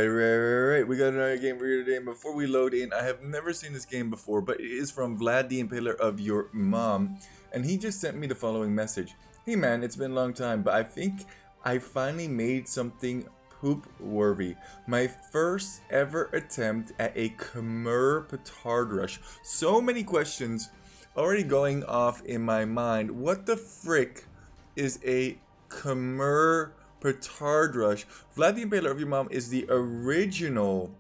Right. We got another game for you today. And before we load in, I have never seen this game before, but it is from Vlad the Impaler of your mom. And he just sent me the following message. Hey man, it's been a long time, but I think I finally made something poop worthy. My first ever attempt at a Khmer Petard Rush. So many questions already going off in my mind. What the frick is a Khmer Petard Rush? Vlad the Impaler of your mom is the original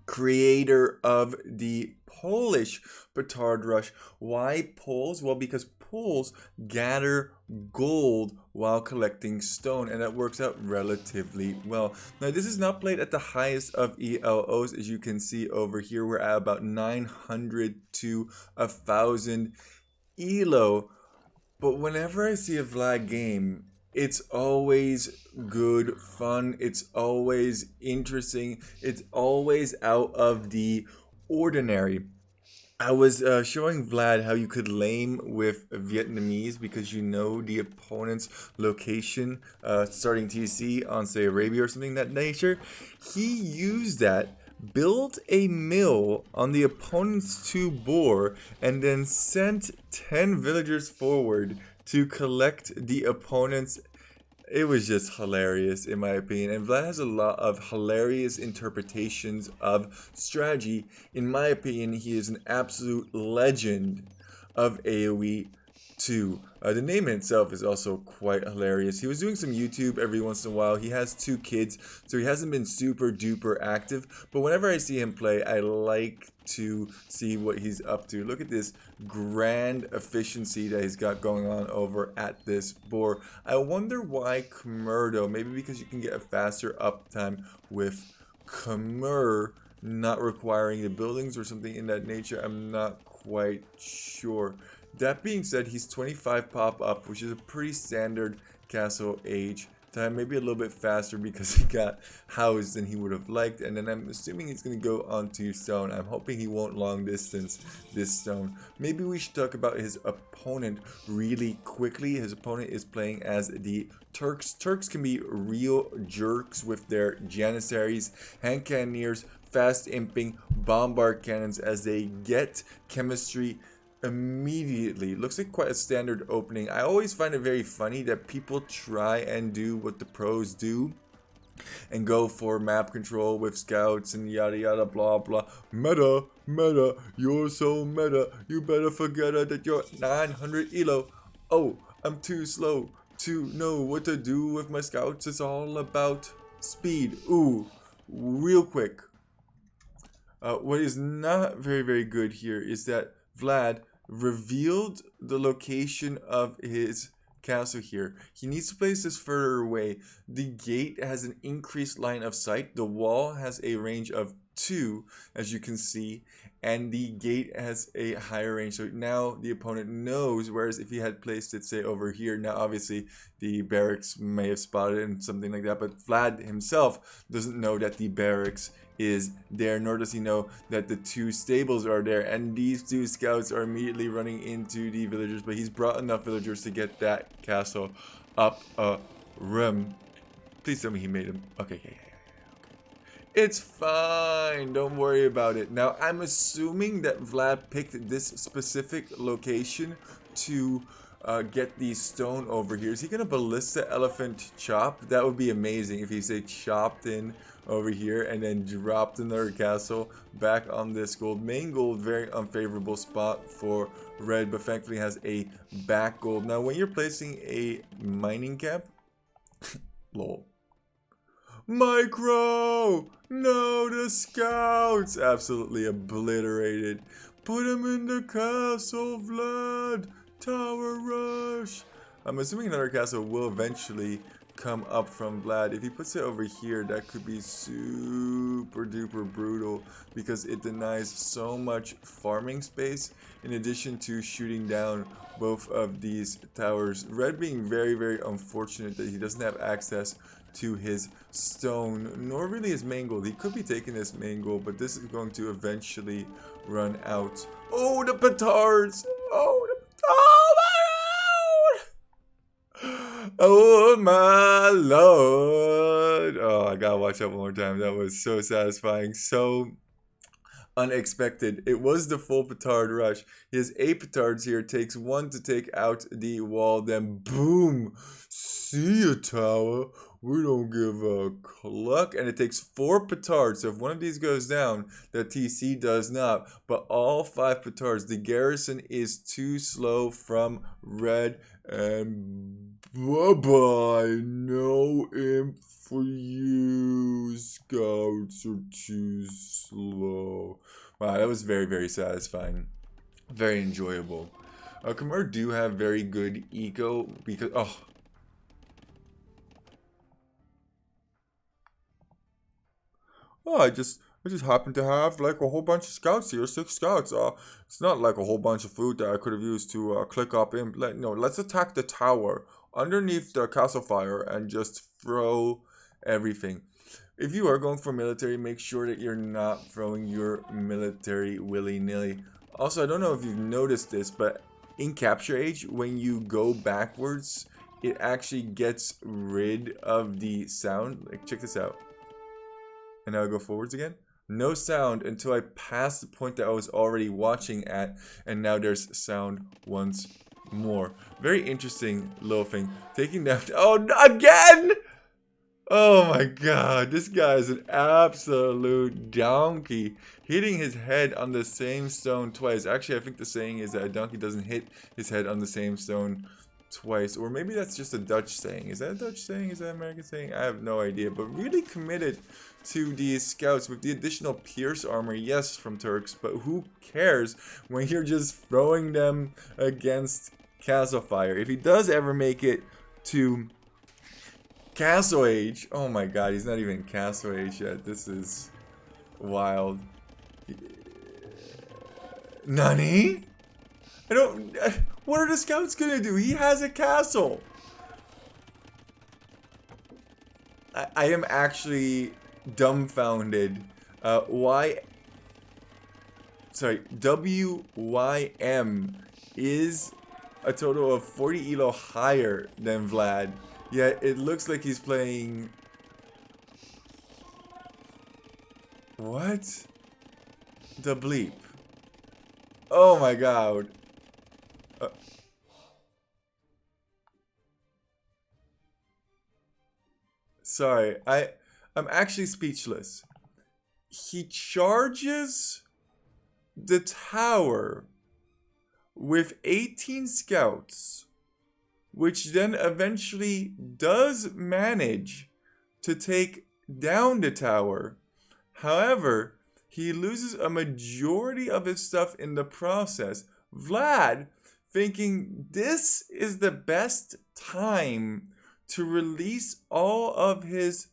creator of the Polish Petard Rush. Why Poles? Well, because Poles gather gold while collecting stone, and that works out relatively well. Now, this is not played at the highest of ELOs, as you can see over here. We're at about 900 to 1,000 ELO. But whenever I see a Vlad game, it's always good fun. It's always interesting. It's always out of the ordinary. I was showing Vlad how you could lame with Vietnamese because you know the opponent's location, starting TC on, say, Arabia or something of that nature. He used that, built a mill on the opponent's 2 boar, and then sent 10 villagers forward to collect the opponent's. It was just hilarious in my opinion, and Vlad has a lot of hilarious interpretations of strategy. In my opinion, he is an absolute legend of AoE 2. The name in itself is also quite hilarious. He was doing some YouTube every once in a while. He has 2 kids, so he hasn't been super duper active, but whenever I see him play, I like to see what he's up to. Look at this grand efficiency that he's got going on over at this boar. I wonder why Khmer though. Maybe because you can get a faster uptime with Khmer not requiring the buildings or something in that nature. I'm not quite sure. That being said, he's 25 pop up, which is a pretty standard castle age time, maybe a little bit faster because he got housed than he would have liked, and then I'm assuming he's going to go onto stone. I'm hoping he won't long distance this stone. Maybe we should talk about his opponent really quickly. His opponent is playing as the Turks. Turks can be real jerks with their Janissaries, hand cannoneers, fast imping, bombard cannons as they get chemistry immediately. Looks like quite a standard opening. I always find it very funny that people try and do what the pros do and go for map control with scouts and yada yada blah blah. Meta, meta, you're so meta. You better forget it that you're 900 elo. Oh, I'm too slow to know what to do with my scouts. It's all about speed. Ooh, real quick. What is not very good here is that Vlad revealed the location of his castle here. He needs to place this further away. The gate has an increased line of sight. The wall has a range of 2, as you can see, and the gate has a higher range. So now the opponent knows, whereas if he had placed it, say, over here, now obviously the barracks may have spotted it and something like that, but Vlad himself doesn't know that the barracks is there, nor does he know that the 2 stables are there, and these 2 scouts are immediately running into the villagers, but he's brought enough villagers to get that castle up a rim. Please tell me he made him. Okay. It's fine, don't worry about it. Now, I'm assuming that Vlad picked this specific location to get the stone over here. Is he gonna ballista elephant chop? That would be amazing if he say chopped in over here and then dropped another castle back on this gold. Main gold, very unfavorable spot for red, but thankfully has a back gold. Now, when you're placing a mining camp, lol. Micro! No, the scouts! Absolutely obliterated. Put him in the castle, Vlad! Tower rush! I'm assuming another castle will eventually come up from Vlad. If he puts it over here, that could be super duper brutal because it denies so much farming space in addition to shooting down both of these towers. Red being very unfortunate that he doesn't have access to his stone, nor really his main gold. He could be taking this main gold, but this is going to eventually run out. Oh, the petards! Oh, my god! Oh my lord. Oh, I gotta watch that one more time. That was so satisfying. So unexpected. It was the full Petard Rush. He has 8 petards here. Takes 1 to take out the wall. Then boom. See ya, tower. We don't give a cluck. And it takes 4 petards. So if one of these goes down, the TC does not. But all 5 petards. The garrison is too slow from red. And bye-bye. No imp for you. Scouts are too slow. Wow, that was very, very satisfying. Very enjoyable. Khmer do have very good eco because... I just happen to have like a whole bunch of scouts here, 6 scouts. It's not like a whole bunch of food that I could have used to click up in. No, let's attack the tower underneath the castle fire and just throw everything. If you are going for military, make sure that you're not throwing your military willy-nilly. Also, I don't know if you've noticed this, but in Capture Age, when you go backwards, it actually gets rid of the sound. Like, check this out. And now I go forwards again. No sound until I pass the point that I was already watching at, and now there's sound once more. Very interesting little thing. Taking down... Oh, again! Oh my god, this guy is an absolute donkey. Hitting his head on the same stone twice. Actually, I think the saying is that a donkey doesn't hit his head on the same stone twice. Or maybe that's just a Dutch saying. Is that a Dutch saying? Is that an American saying? I have no idea. But really committed to these scouts with the additional pierce armor. Yes, from Turks. But who cares when you're just throwing them against castle fire? If he does ever make it to Castle Age. Oh my god, he's not even Castle Age yet. This is wild. Nani? I don't... What are the scouts gonna do? He has a castle. I am actually dumbfounded. WYM is a total of 40 elo higher than Vlad. Yeah, it looks like he's playing... What? The bleep. Oh my god. Sorry, I'm actually speechless. He charges the tower with 18 scouts, which then eventually does manage to take down the tower. However, he loses a majority of his stuff in the process. Vlad, thinking this is the best time to release all of his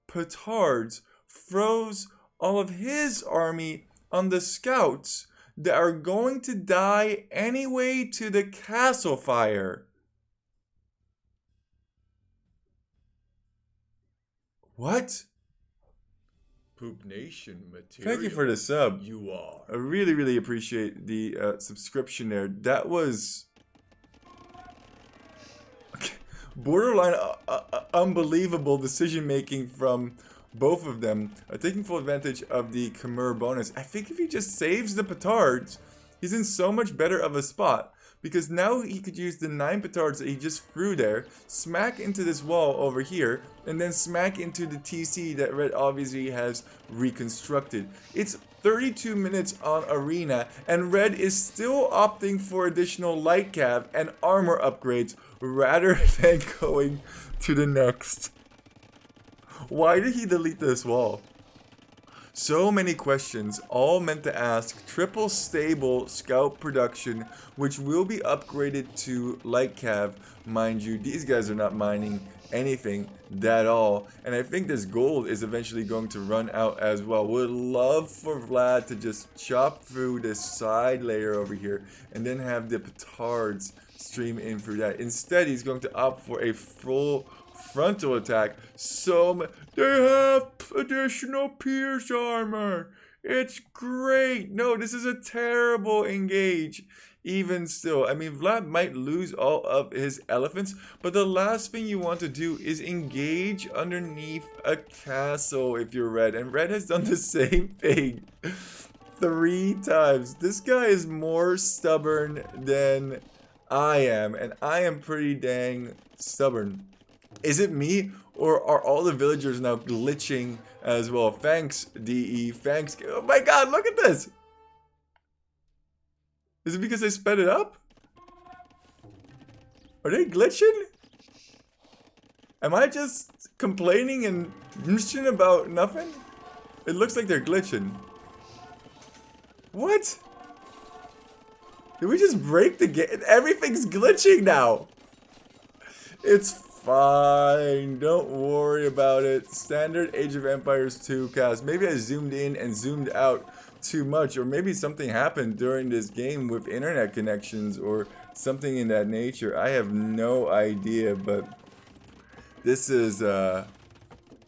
petards, throws all of his army on the scouts that are going to die anyway to the castle fire. What? Poop Nation material. Thank you for the sub. You are. I really, really appreciate the subscription there. That was borderline unbelievable decision making from both of them. Taking full advantage of the Khmer bonus. I think if he just saves the petards, he's in so much better of a spot. Because now he could use the 9 petards that he just threw there, smack into this wall over here, and then smack into the TC that Red obviously has reconstructed. It's 32 minutes on Arena, and Red is still opting for additional light cav and armor upgrades rather than going to the next. Why did he delete this wall? So many questions, all meant to ask. Triple stable scout production, which will be upgraded to light cav. Mind you, these guys are not mining anything at all. And I think this gold is eventually going to run out as well. Would love for Vlad to just chop through this side layer over here and then have the petards stream in through that. Instead, he's going to opt for a full frontal attack. They have additional pierce armor. It's great. No, this is a terrible engage. even still, I mean, Vlad might lose all of his elephants, but the last thing you want to do is engage underneath a castle if you're red. And red has done the same thing 3 times. This guy is more stubborn than I am, and I am pretty dang stubborn. Is it me, or are all the villagers now glitching as well? Thanks, DE. Thanks. Oh my god, look at this! Is it because I sped it up? Are they glitching? Am I just complaining and bitching about nothing? It looks like they're glitching. What? Did we just break the game? Everything's glitching now. It's fine. Don't worry about it. Standard Age of Empires 2 cast. Maybe I zoomed in and zoomed out too much, or maybe something happened during this game with internet connections or something in that nature. I have no idea, but this is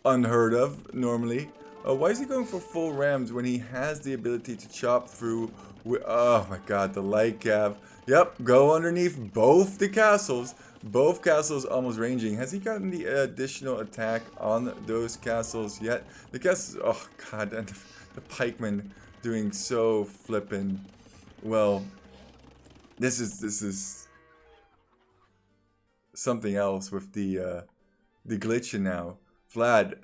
unheard of normally. Why is he going for full rams when he has the ability to chop through with, oh my god, the light cav. Yep, go underneath both the castles. Both castles almost ranging. Has he gotten the additional attack on those castles yet? The castles, oh god, and the pikemen doing so flippin' well. This is something else with the glitching now. Vlad,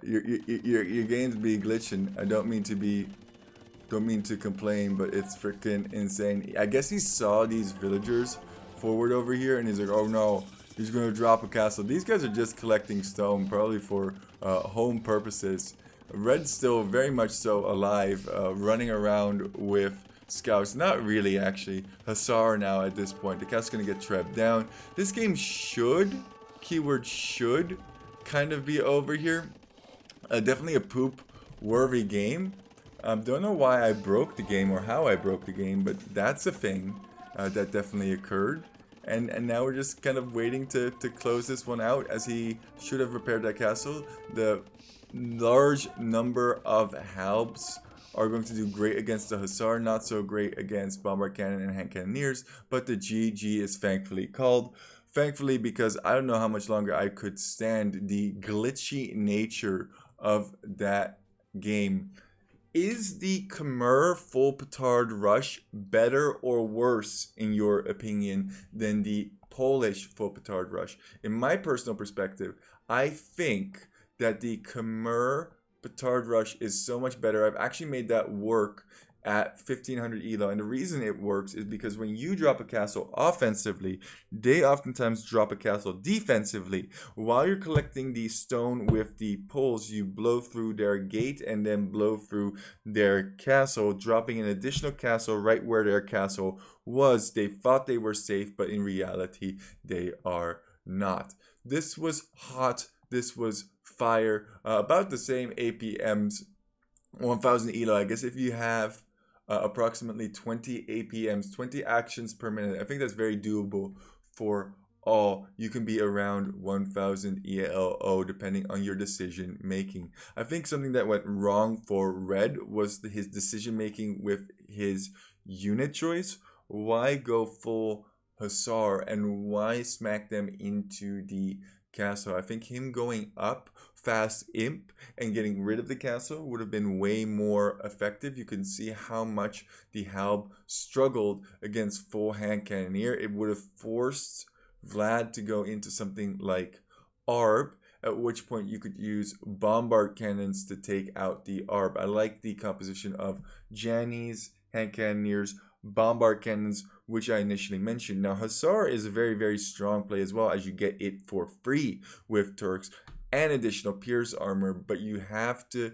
your games be glitching. I don't mean to complain, but it's freaking insane. I guess he saw these villagers forward over here, and he's like, oh no, he's gonna drop a castle. These guys are just collecting stone, probably for home purposes. Red's still very much so alive, running around with scouts. Not really, actually. Hussar now at this point. The castle's gonna get trapped down. This game should, keyword should, kind of be over here. Definitely a poop-worthy game. Don't know why I broke the game or how I broke the game, but that's a thing that definitely occurred. And now we're just kind of waiting to close this one out, as he should have repaired that castle. The large number of halbs are going to do great against the Hussar, not so great against bombard cannon and hand cannoneers, but the GG is thankfully called. Thankfully, because I don't know how much longer I could stand the glitchy nature of that game. Is the Khmer Petard Rush better or worse, in your opinion, than the Polish Petard Rush? In my personal perspective, I think that the Khmer Petard Rush is so much better. I've actually made that work at 1500 elo, and the reason it works is because when you drop a castle offensively, they oftentimes drop a castle defensively. While you're collecting the stone with the poles, you blow through their gate and then blow through their castle, dropping an additional castle right where their castle was. They thought they were safe, but in reality they are not. This was hot. This was fire. About the same APMs, 1000 elo. I guess if you have approximately 20 APMs, 20 actions per minute, I think that's very doable for all. You can be around 1000 ELO depending on your decision making. I think something that went wrong for Red was his decision making with his unit choice. Why go full Hussar and why smack them into the castle? I think him going up fast imp and getting rid of the castle would have been way more effective. You can see how much the halb struggled against full hand cannoneer. It would have forced Vlad to go into something like ARB, at which point you could use bombard cannons to take out the ARB. I like the composition of Jannies, hand cannoneers, bombard cannons, which I initially mentioned. Now, Hussar is a very, very strong play as well, as you get it for free with Turks and additional Pierce armor, but you have to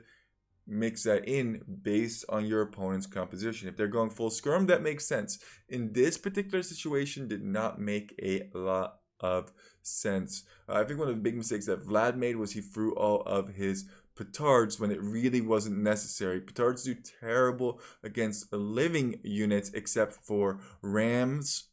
mix that in based on your opponent's composition. If they're going full skirm, that makes sense. In this particular situation, did not make a lot of sense. I think one of the big mistakes that Vlad made was he threw all of his petards when it really wasn't necessary. Petards do terrible against living units except for rams,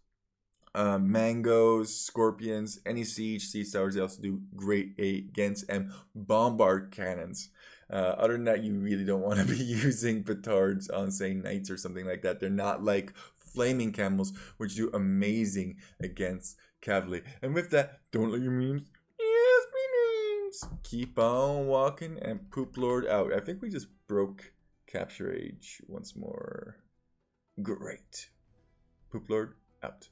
mangoes, scorpions, any siege towers. They also do great against, and bombard cannons. Other than that, you really don't want to be using petards on, say, knights or something like that. They're not like flaming camels, which do amazing against cavalry. And with that, don't let your memes. Yes, me memes. Keep on walking and Poop Lord out. I think we just broke capture age once more. Great. Poop Lord out.